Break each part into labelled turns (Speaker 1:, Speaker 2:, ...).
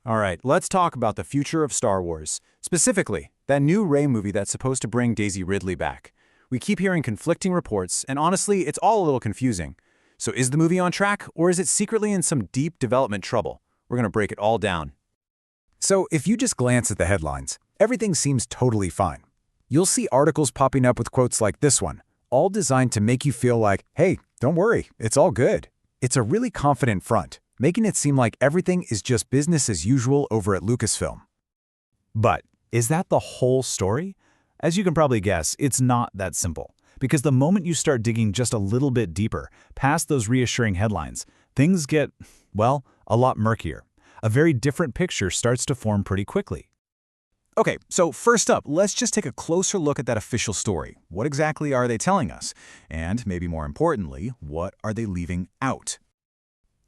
Speaker 1: All right, let's talk about the future of Star Wars. Specifically, that new Rey movie that's supposed to bring Daisy Ridley back. We keep hearing conflicting reports, and honestly, it's all a little confusing. So is the movie on track, or is it secretly in some deep development trouble? We're going to break it all down.
Speaker 2: So if you just glance at the headlines, everything seems totally fine. You'll see articles popping up with quotes like this one, all designed to make you feel like, hey, don't worry, it's all good. It's a really confident front, making it seem like everything is just business as usual over at Lucasfilm.
Speaker 3: But is that the whole story? As you can probably guess, it's not that simple. Because the moment you start digging just a little bit deeper, past those reassuring headlines, things get, well, a lot murkier. A very different picture starts to form pretty quickly.
Speaker 1: Okay, so first up, let's just take a closer look at that official story. What exactly are they telling us? And maybe more importantly, what are they leaving out?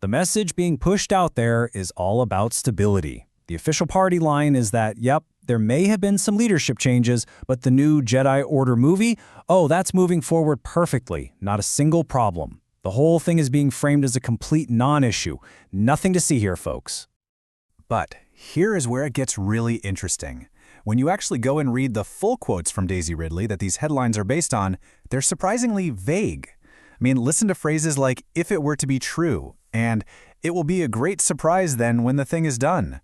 Speaker 3: The message being pushed out there is all about stability. The official party line is that, yep, there may have been some leadership changes, but the new Jedi Order movie, oh, that's moving forward perfectly, not a single problem. The whole thing is being framed as a complete non-issue. Nothing to see here, folks.
Speaker 2: But here is where it gets really interesting. When you actually go and read the full quotes from Daisy Ridley that these headlines are based on, they're surprisingly vague. I mean, listen to phrases like, if it were to be true, and it will be a great surprise then when the thing is done.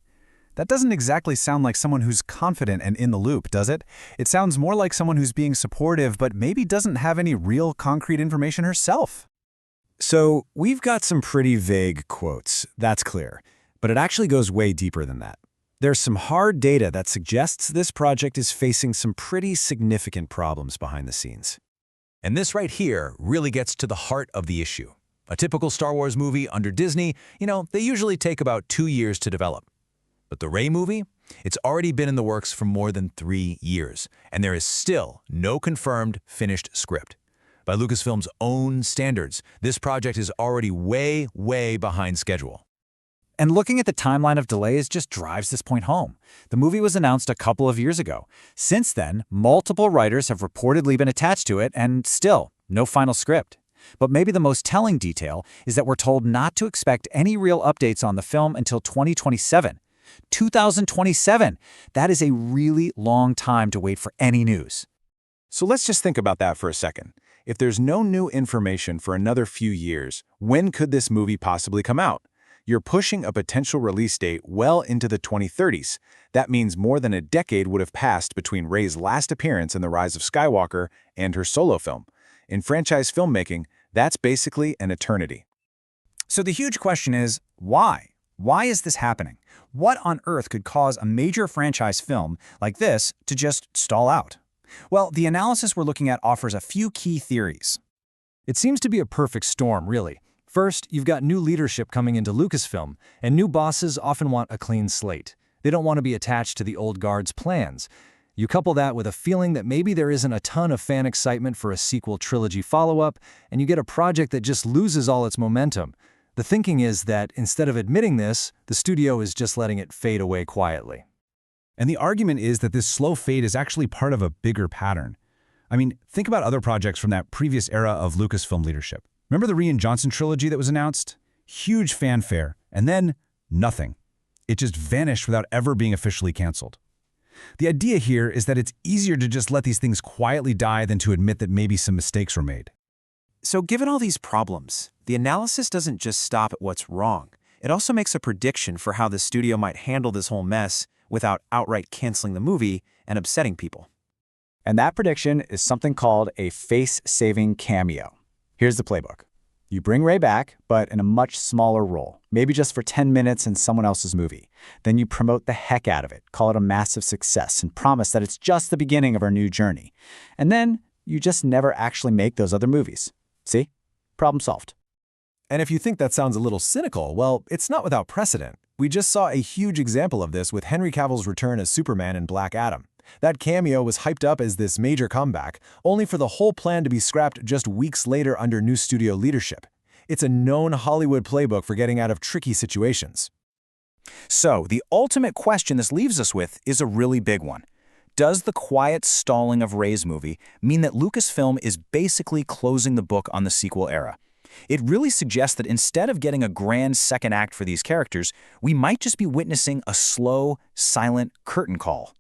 Speaker 2: That doesn't exactly sound like someone who's confident and in the loop, does it? It sounds more like someone who's being supportive but maybe doesn't have any real concrete information herself. So we've got some pretty vague quotes, that's clear. But it actually goes way deeper than that. There's some hard data that suggests this project is facing some pretty significant problems behind the scenes.
Speaker 4: And this right here really gets to the heart of the issue. A typical Star Wars movie under Disney, they usually take about 2 years to develop. But the Rey movie, it's already been in the works for more than 3 years, and there is still no confirmed finished script. By Lucasfilm's own standards, this project is already way, way behind schedule.
Speaker 2: And looking at the timeline of delays just drives this point home. The movie was announced a couple of years ago. Since then, multiple writers have reportedly been attached to it, and still, no final script. But maybe the most telling detail is that we're told not to expect any real updates on the film until 2027. 2027! That is a really long time to wait for any news.
Speaker 1: So let's just think about that for a second. If there's no new information for another few years, when could this movie possibly come out? You're pushing a potential release date well into the 2030s. That means more than a decade would have passed between Rey's last appearance in The Rise of Skywalker and her solo film. In franchise filmmaking, that's basically an eternity.
Speaker 2: So the huge question is, why? Why is this happening? What on earth could cause a major franchise film like this to just stall out? Well, the analysis we're looking at offers a few key theories.
Speaker 5: It seems to be a perfect storm, really. First, you've got new leadership coming into Lucasfilm, and new bosses often want a clean slate. They don't want to be attached to the old guard's plans. You couple that with a feeling that maybe there isn't a ton of fan excitement for a sequel trilogy follow-up, and you get a project that just loses all its momentum. The thinking is that instead of admitting this, the studio is just letting it fade away quietly.
Speaker 3: And the argument is that this slow fade is actually part of a bigger pattern. I mean, think about other projects from that previous era of Lucasfilm leadership. Remember the Rian Johnson trilogy that was announced? Huge fanfare, and then nothing. It just vanished without ever being officially canceled. The idea here is that it's easier to just let these things quietly die than to admit that maybe some mistakes were made.
Speaker 1: So given all these problems, the analysis doesn't just stop at what's wrong. It also makes a prediction for how the studio might handle this whole mess without outright canceling the movie and upsetting people.
Speaker 2: And that prediction is something called a face-saving cameo. Here's the playbook. You bring Rey back, but in a much smaller role, maybe just for 10 minutes in someone else's movie. Then you promote the heck out of it, call it a massive success, and promise that it's just the beginning of our new journey. And then you just never actually make those other movies. See? Problem solved.
Speaker 6: And if you think that sounds a little cynical, well, it's not without precedent. We just saw a huge example of this with Henry Cavill's return as Superman in Black Adam. That cameo was hyped up as this major comeback, only for the whole plan to be scrapped just weeks later under new studio leadership. It's a known Hollywood playbook for getting out of tricky situations.
Speaker 2: So, the ultimate question this leaves us with is a really big one. Does the quiet stalling of Rey's movie mean that Lucasfilm is basically closing the book on the sequel era?
Speaker 7: It really suggests that instead of getting a grand second act for these characters, we might just be witnessing a slow, silent curtain call.